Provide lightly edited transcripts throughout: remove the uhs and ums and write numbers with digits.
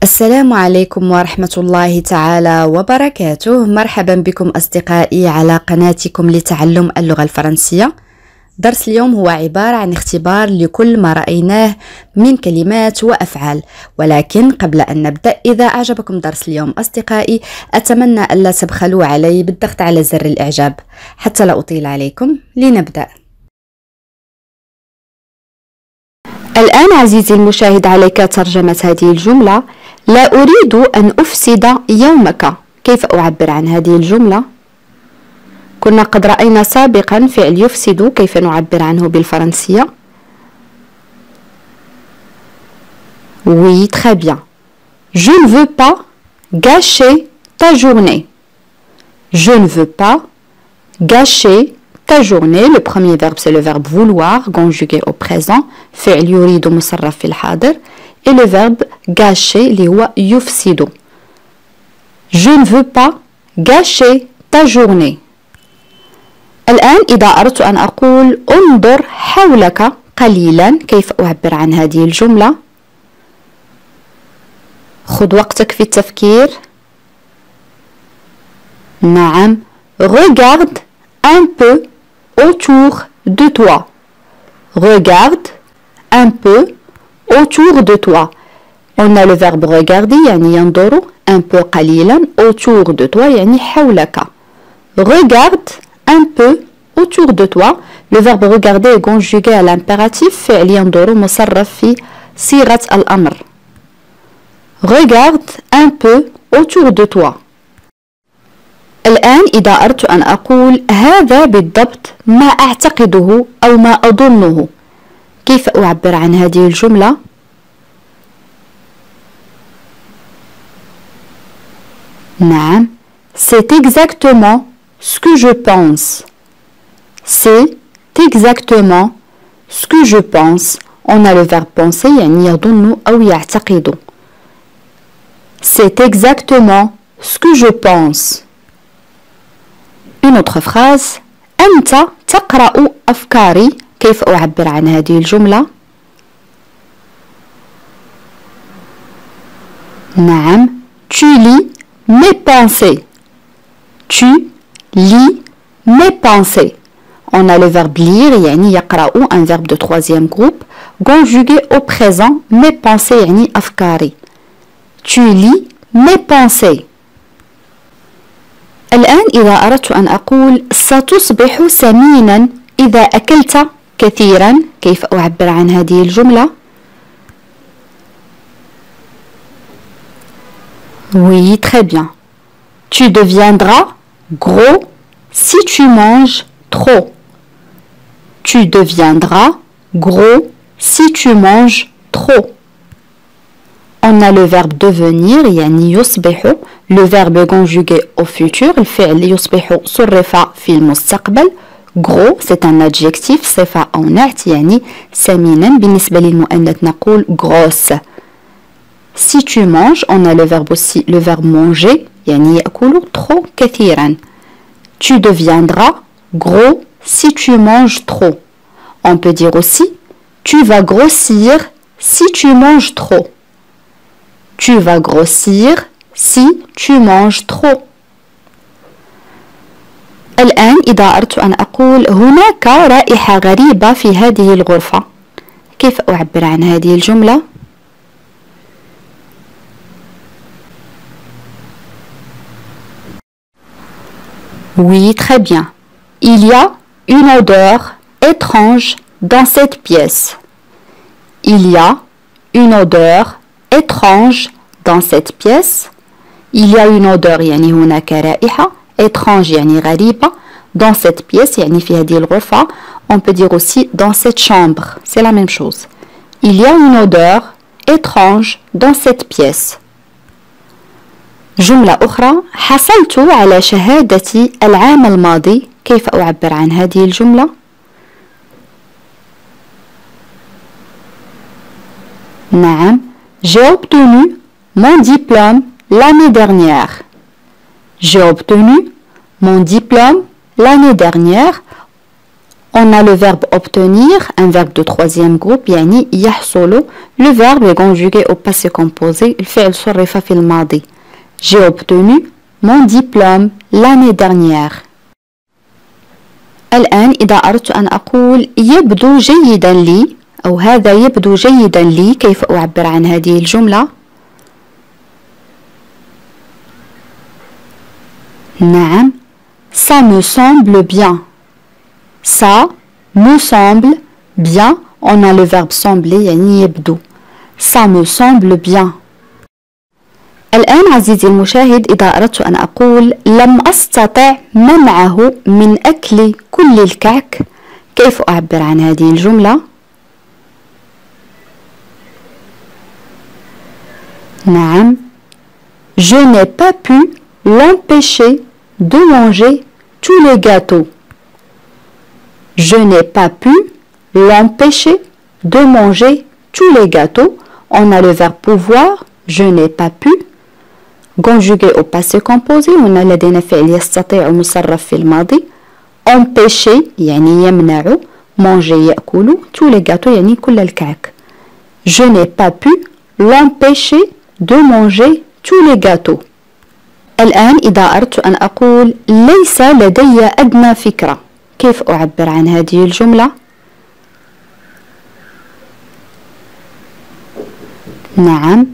السلام عليكم ورحمة الله تعالى وبركاته. مرحبا بكم أصدقائي على قناتكم لتعلم اللغة الفرنسية. درس اليوم هو عبارة عن اختبار لكل ما رأيناه من كلمات وأفعال، ولكن قبل أن نبدأ، إذا أعجبكم درس اليوم أصدقائي أتمنى ألا تبخلوا علي بالضغط على زر الإعجاب. حتى لا أطيل عليكم، لنبدأ. الآن عزيزي المشاهد عليك ترجمة هذه الجملة: لا أريد أن أفسد يومك. كيف أعبر عن هذه الجملة؟ كنا قد رأينا سابقا فعل يفسد كيف نعبر عنه بالفرنسية. Oui, très bien. Je ne veux pas gâcher ta journée. Je ne veux pas gâcher ta journée. Le premier verbe c'est le verbe vouloir conjugué au présent. فعل يريد مصرف في الحاضر. Et le verbe gâcher اللي هو يفسد. Je ne veux pas gâcher ta journée. الآن إذا أردت أن أقول انظر حولك قليلا، كيف أعبر عن هذه الجملة؟ خذ وقتك في التفكير. نعم. Regarde un peu autour de toi. Regarde un peu autour de toi. On a le verbe regarder يعني ينظر، un peu قليلا، autour de toi يعني حولك. Regarde un peu autour de toi. Le verbe regarder est conjugué à l'impératif فعل ينظر مصرف في صيغة الأمر. Regarde un peu autour de toi. الآن إذا أردت أن أقول هذا بالضبط ما أعتقده أو ما أظنه، كيف أعبر عن هذه الجملة؟ نعم. C'est exactement ce que je pense. C'est exactement ce que je pense. On a le verbe penser يعني يظن أو يعتقد. C'est exactement ce que je pense. Une autre phrase: أنت تقرأ أفكاري. كيف أعبر عن هذه الجملة؟ نعم. Tu lis mes pensées. Tu lis mes pensées. On a le verbe lire يعني يقرأ، un verbe de troisième groupe conjugué au présent. mes pensées يعني أفكاري. Tu lis mes pensées. الآن إذا أردت أن أقول ستصبح سمينا إذا أكلت كثيرا، كيف أعبر عن هذه الجملة؟ Oui, très bien. Tu deviendras gros si tu manges trop. Tu deviendras gros si tu manges trop. On a le verbe devenir يعني يصبح، le verbe conjugué au futur. الفعل يصبح صرف في المستقبل. gros c'est un adjectif صفة أو نعت يعني سمينا. بالنسبة للمؤنث نقول grosse. Si tu manges, on a le verbe aussi, le verbe manger يعني يأكل trop كثيرا. Tu deviendras gros si tu manges trop. On peut dire aussi tu vas grossir si tu manges trop. Tu vas grossir si tu manges trop. الآن إذا أردت أن أقول هناك رائحة غريبة في هذه الغرفة، كيف أعبر عن هذه الجملة؟ Oui, très bien. Il y a une odeur étrange dans cette pièce. Il y a une odeur étrange dans cette pièce. Il y a une odeur يعني هناك رائحة، étrange يعني غريبة، dans cette pièce يعني في هذه الغرفة. On peut dire aussi dans cette chambre, c'est la même chose. Il y a une odeur étrange dans cette pièce. جملة أخرى: حصلت على شهادتي العام الماضي. كيف أعبر عن هذه الجملة؟ نعم. J'ai obtenu mon diplôme l'année dernière. J'ai obtenu mon diplôme l'année dernière. On a le verbe obtenir, un verbe de troisième groupe, يعني يحصل. Le verbe est conjugué au passé composé. الفعل صرف في الماضي. J'ai obtenu mon diplôme l'année dernière. الآن إذا أردت أن أقول يبدو جيدا لي أو هذا يبدو جيدا لي، كيف أعبر عن هذه الجملة؟ نعم، ça me semble bien. Ça me semble bien. On a le verbe sembler يعني يبدو. Ça me semble bien. الآن عزيزي المشاهد إذا أردت أن أقول لم أستطع منعه من أكل كل الكعك، كيف أعبر عن هذه الجملة؟ نعم، je n'ai pas pu l'empêcher de manger tous les gâteaux. Je n'ai pas pu l'empêcher de manger tous les gâteaux. On a le verbe pouvoir, je n'ai pas pu. conjugué au passé composé، هنا لدينا فعل يستطيع مصرف في الماضي. empêcher يعني يمنع، manger يأكل، tous les gâteaux يعني كل الكعك. Je n'ai pas pu l'empêcher de manger tous les gâteaux. الآن إذا أردت أن أقول ليس لدي أدنى فكرة، كيف أعبر عن هذه الجملة؟ نعم،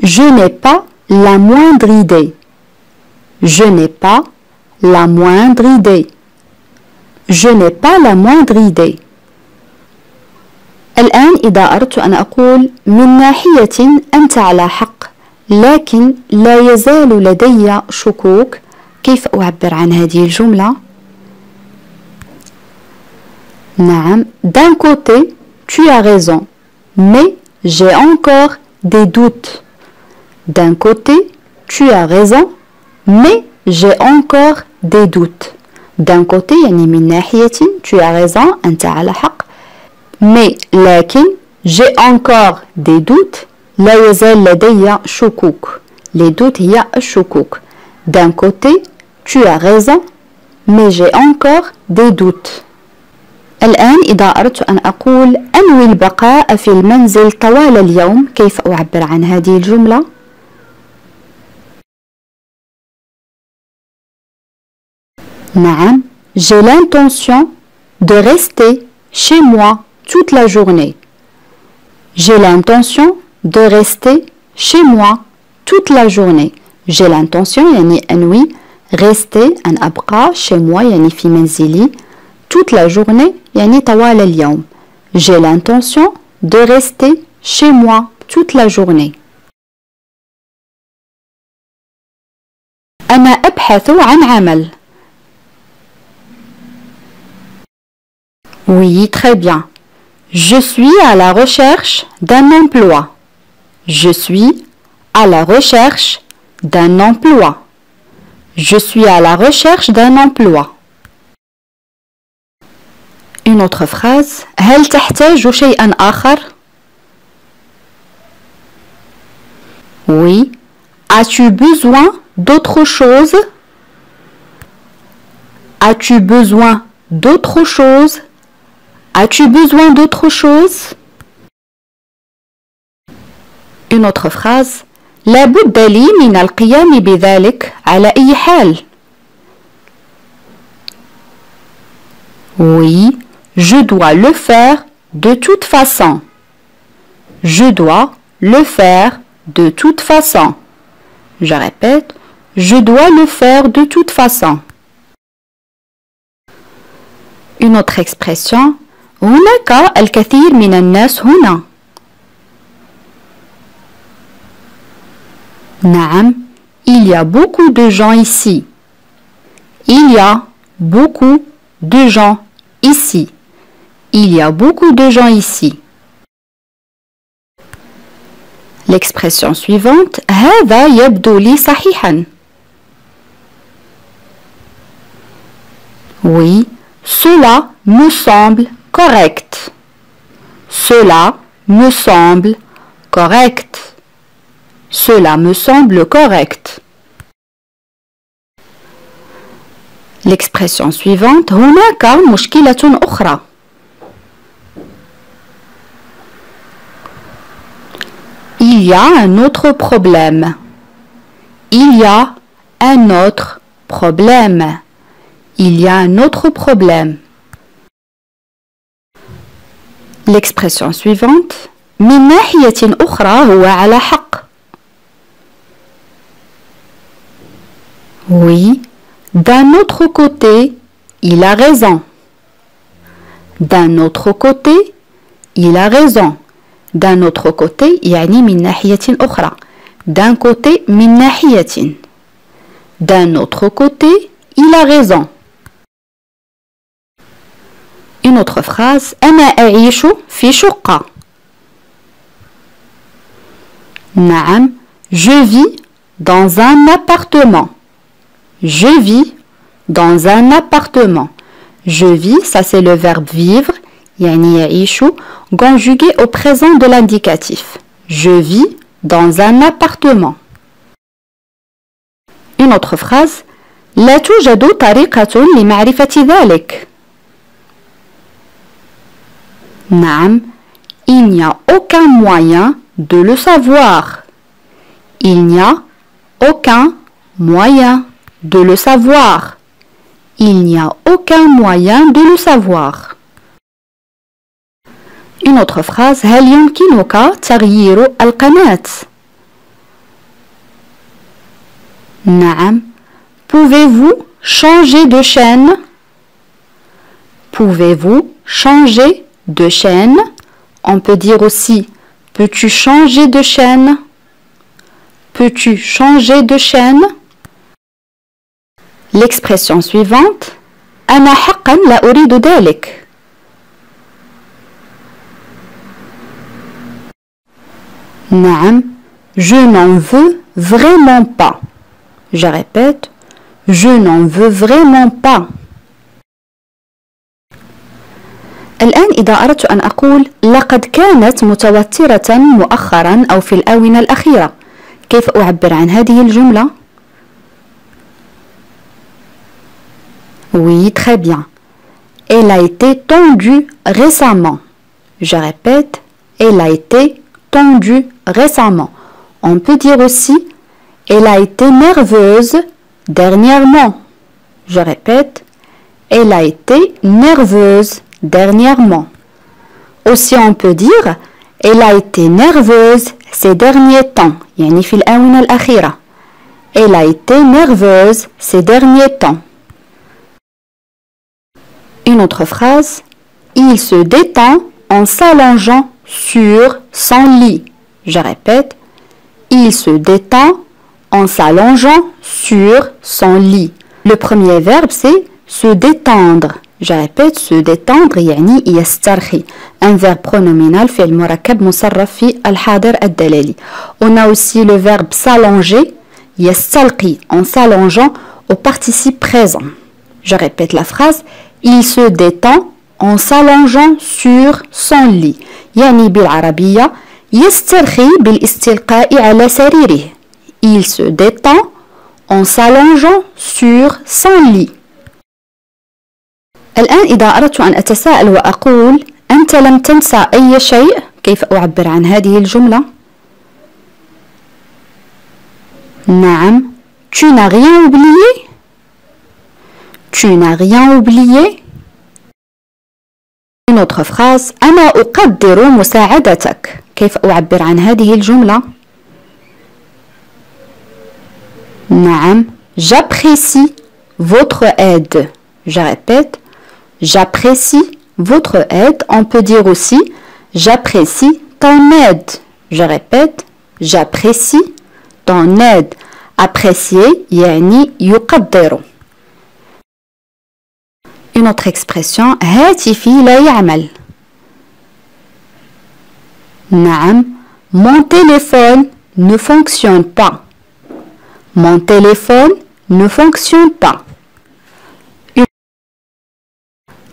je n'ai pas la moindre idée. Je n'ai pas la moindre idée. Je n'ai pas la moindre idée. الآن إذا أردت أن أقول من ناحية أنت على حق لكن لا يزال لدي شكوك، كيف أعبر عن هذه الجملة؟ نعم، d'un côté tu as raison mais j'ai encore des doutes. D'un côté tu as raison mais j'ai encore des doutes. d'un côté يعني من ناحية tu as raison أنت على حق mais لكن j'ai encore des doutes لا يزال لدي شكوك. les doutes هي الشكوك. d'un côté tu as raison mais j'ai encore des doutes. الآن إذا أردت أن أقول أنوي البقاء في المنزل طوال اليوم، كيف أعبر عن هذه الجملة؟ نعم، j'ai l'intention de rester chez moi toute la journée. J'ai l'intention de rester chez moi toute la journée. J'ai l'intention يعني أنوي، rester أن أبقى، chez moi يعني في منزلي، toute la journée يعني طوال اليوم. J'ai l'intention de rester chez moi toute la journée. أنا أبحث عن عمل. Oui, très bien. Je suis à la recherche d'un emploi. Je suis à la recherche d'un emploi. Je suis à la recherche d'un emploi. Une autre phrase. هل تحتاج شيئا آخر؟ Oui. As-tu besoin d'autre chose? As-tu besoin d'autre chose? As-tu besoin d'autre chose? Une autre phrase. لا بد لي من القيام بذلك على أي حال. Oui, je dois le faire de toute façon. Je dois le faire de toute façon. Je répète, je dois le faire de toute façon. Une autre expression. هناك الكثير من الناس هنا. نعم، il y a beaucoup de gens ici. Il y a beaucoup de gens ici. Il y a beaucoup de gens ici. L'expression suivante. هذا يبدو لي صحيحا. Oui, cela me semble correct. Cela me semble correct. Cela me semble correct. L'expression suivante هناك مشكلة أخرى. Il y a un autre problème. Il y a un autre problème. Il y a un autre problème. L'expression suivante من ناحية أخرى هو على حق. Oui, d'un autre côté, il a raison. D'un autre côté, il a raison. D'un autre côté, يعني من ناحية أخرى. D'un côté, من ناحية. D'un autre côté, il a raison. Une autre phrase أنا أعيش في شقة. نعم, je vis dans un appartement. Je vis dans un appartement. Je vis, ça c'est le verbe vivre, يعني يعيش, conjugué au présent de l'indicatif. Je vis dans un appartement. Une autre phrase لا توجد طريقة لمعرفة ذلك. نعم, il n'y a aucun moyen de le savoir. Il n'y a aucun moyen de le savoir. Il n'y a aucun moyen de le savoir. Une autre phrase هل يمكنك تغيير القناة؟ نعم, pouvez-vous changer de chaîne? Pouvez-vous changer de chaîne? On peut dire aussi peux-tu changer de chaîne? Peux-tu changer de chaîne? L'expression suivante أنا حقا لا أريد ذلك. نعم, je n'en veux vraiment pas. Je répète, je n'en veux vraiment pas. الآن إذا أردت أن أقول لقد كانت متوترة مؤخرا أو في الآونة الأخيرة, كيف أعبر عن هذه الجملة؟ Oui, très bien. Elle a été tendue récemment. Je répète, elle a été tendue récemment. On peut dire aussi, elle a été nerveuse dernièrement. Je répète, elle a été nerveuse dernièrement. Aussi on peut dire, elle a été nerveuse ces derniers temps. يعني في الآونة الأخيرة. Elle a été nerveuse ces derniers temps. Une autre phrase, il se détend en s'allongeant sur son lit. Je répète, il se détend en s'allongeant sur son lit. Le premier verbe c'est se détendre. Je répète, se détendre يعني يسترخي. Un verbe pronominal فعل مركب مصرف في الحاضر الدلالي. On a aussi le verbe s'allonger, يستلقي, en s'allongeant au participe présent. Je répète la phrase, il se détend en s'allongeant sur son lit. يعني بالعربية يسترخي بالاستلقاء على سريره. Il se détend en s'allongeant sur son lit. الآن إذا أردت أن أتساءل وأقول أنت لم تنسى أي شيء، كيف أعبر عن هذه الجملة؟ نعم، tu n'as rien oublié. Tu n'as rien oublié. Une autre phrase أنا أقدر مساعدتك، كيف أعبر عن هذه الجملة؟ نعم، j'apprécie votre aide. Je répète, j'apprécie votre aide. On peut dire aussi j'apprécie ton aide. Je répète, j'apprécie ton aide. Apprécier يعني يقدر. Une autre expression هاتفي لا يعمل. نعم، mon téléphone ne fonctionne pas. Mon téléphone ne fonctionne pas.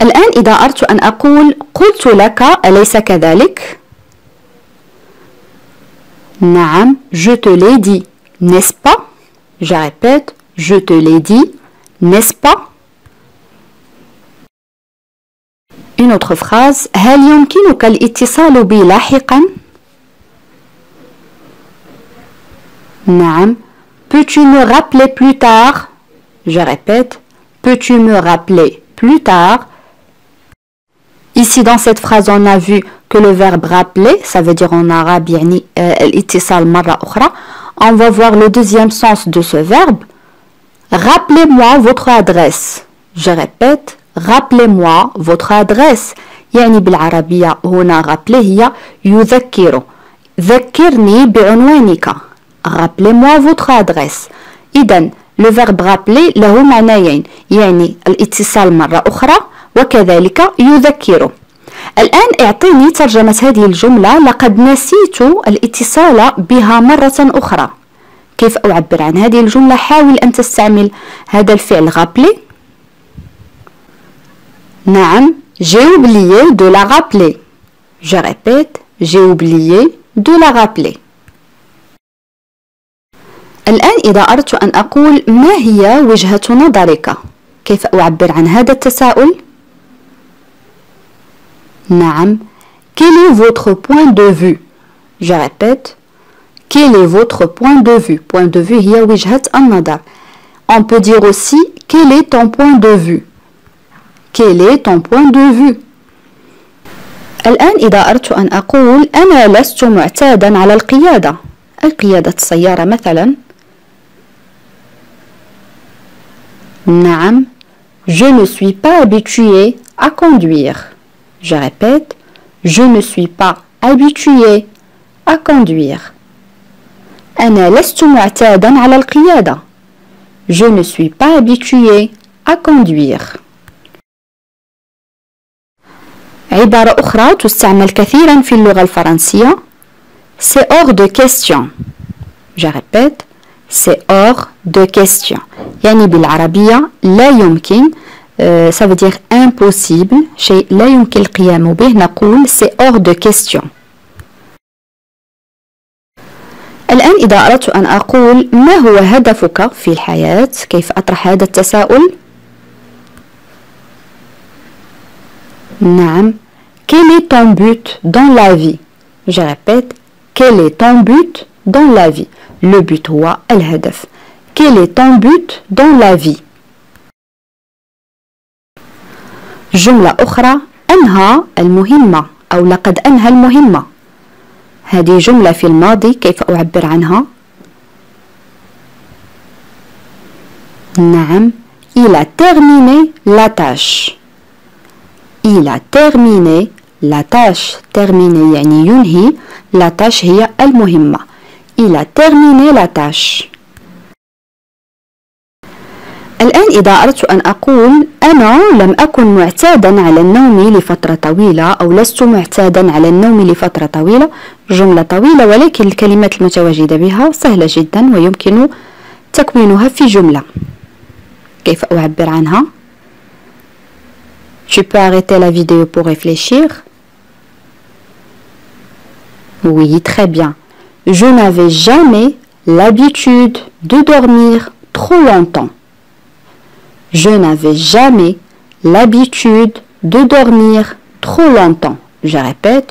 الآن إذا أردت أن أقول قلت لك أليس كذلك؟ نعم، je te l'ai dit, n'est-ce pas? Je répète, je te l'ai dit, n'est-ce pas? Une autre phrase. هل يمكنك الاتصال بي لاحقا؟ نعم. Peux-tu me rappeler plus tard? Je répète. Peux-tu me rappeler plus tard? Ici, dans cette phrase, on a vu que le verbe rappeler, ça veut dire en arabe, يعني الاتصال مرة أخرى. On va voir le deuxième sens de ce verbe. Rappelez-moi votre adresse. Je répète. Rappelez-moi votre adresse. يعني بالعربية هنا rappeler هي يذكر. ذكرني بعنوانك. Rappelez-moi votre adresse. إذن le verbe rappeler له معنيين، يعني الاتصال مرة أخرى وكذلك يذكر. الآن اعطيني ترجمة هذه الجملة. لقد نسيت الاتصال بها مرة أخرى. كيف أعبر عن هذه الجملة؟ حاول أن تستعمل هذا الفعل rappeler. نعم. J'ai oublié de la rappeler. Je répète. J'ai oublié de la rappeler. الآن إذا أردت أن أقول ما هي وجهة نظرك؟ كيف أعبر عن هذا التساؤل؟ نعم. Quel est votre point de vue? Je répète. Quel est votre point de vue? Point de vue هي وجهة النظر. On peut dire aussi quel est ton point de vue? Quel est ton point de vue? الآن إذا أردت أن أقول أنا لست معتادا على القيادة، أي قيادة السيارة مثلا. نعم. Je ne suis pas habitué à conduire. Je répète. Je ne suis pas habitué à conduire. أنا لست معتادا على القيادة. Je ne suis pas habitué à conduire. عبارة أخرى تستعمل كثيرا في اللغة الفرنسية. C'est hors de question. Je répète. C'est hors de question. يعني بالعربية لا يمكن. Ça veut dire impossible. شيء لا يمكن القيام به. نقول c'est hors de question. الآن إذا أردت أن أقول ما هو هدفك في الحياة؟ كيف أطرح هذا التساؤل؟ نعم. Quel est ton but dans la vie? Je répète. Quel est ton but dans la vie? Le but هو الهدف. Quel est ton but dans la vie? جملة أخرى. أنهى المهمة أو لقد أنهى المهمة. هذه جملة في الماضي. كيف أعبر عنها؟ نعم. Il a terminé la tâche. Il a terminé la tâche. terminé يعني ينهي. la tâche هي المهمة. Il a terminé la tâche. الآن إذا أردت أن أقول أنا لم أكن معتادا على النوم لفترة طويلة أو لست معتادا على النوم لفترة طويلة. جملة طويلة ولكن الكلمات المتواجدة بها سهلة جدا ويمكن تكوينها في جملة. كيف أعبر عنها؟ Tu peux arrêter la vidéo pour réfléchir. Oui, très bien. Je n'avais jamais l'habitude de dormir trop longtemps. Je n'avais jamais l'habitude de dormir trop longtemps. Je répète.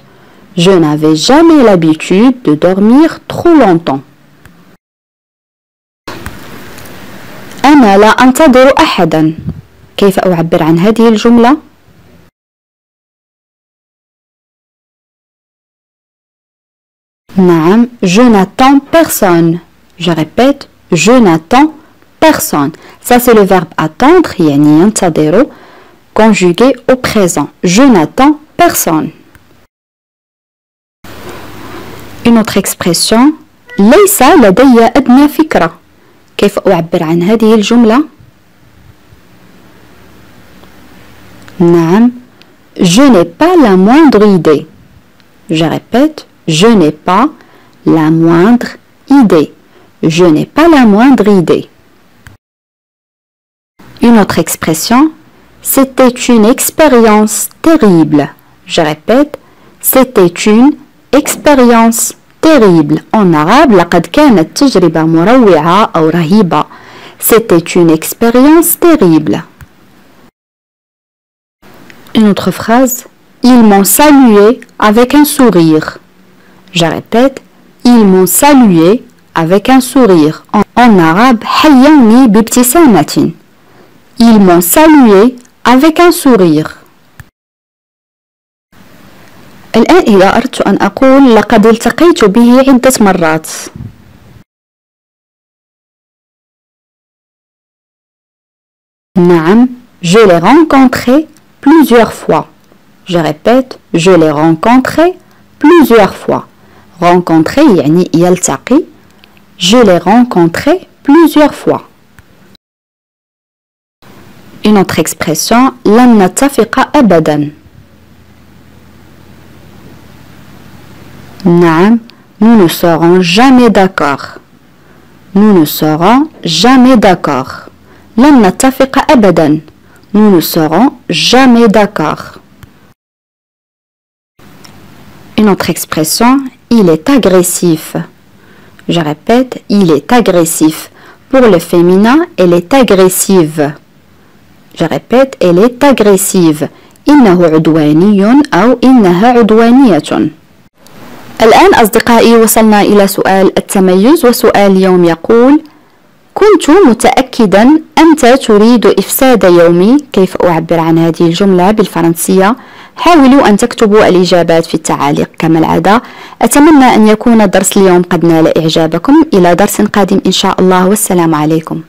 Je n'avais jamais l'habitude de dormir trop longtemps. أنا لا أنتظر أحدا. كيف أعبر عن هذه الجملة؟ نعم. Je n'attends personne. Je répète. Je n'attends personne. Ça c'est le verbe attendre يعني ينتظر conjugué au présent. Je n'attends personne. Une autre expression. ليس لدي أدنى فكرة. كيف أعبر عن هذه الجملة؟ نعم. Je n'ai pas la moindre idée. Je répète. Je n'ai pas la moindre idée. Je n'ai pas la moindre idée. Une autre expression. C'était une expérience terrible. Je répète. C'était une expérience terrible. En arabe, لقد كانت تجربة مروعة أو رهيبة. C'était une expérience terrible. Une autre phrase. Ils m'ont salué avec un sourire. Je répète. Ils m'ont salué avec un sourire. En arabe, حيوني بابتسامة. Ils m'ont salué avec un sourire. الآن إذا أردت أن أقول لقد التقيت به عدة مرات. نعم, je l'ai rencontré plusieurs fois. Je répète, je l'ai rencontré plusieurs fois. Rencontrer يعني يلتقي. Je l'ai rencontré plusieurs fois. Une autre expression, لن نتفق أبدا. نعم, nous ne serons jamais d'accord. Nous ne serons jamais d'accord. لن نتفق أبدا. Nous ne serons jamais d'accord. Une autre expression, il est agressif. Je répète, il est agressif. Pour le féminin, elle est agressive. Je répète, elle est agressive. إنه عدواني أو إنها عدوانية. الآن أصدقائي وصلنا إلى سؤال التميز، وسؤال اليوم يقول: كنت متأكدا أنت تريد إفساد يومي. كيف أعبر عن هذه الجملة بالفرنسية؟ حاولوا أن تكتبوا الإجابات في التعاليق كما العادة. أتمنى أن يكون درس اليوم قد نال إعجابكم. إلى درس قادم إن شاء الله، والسلام عليكم.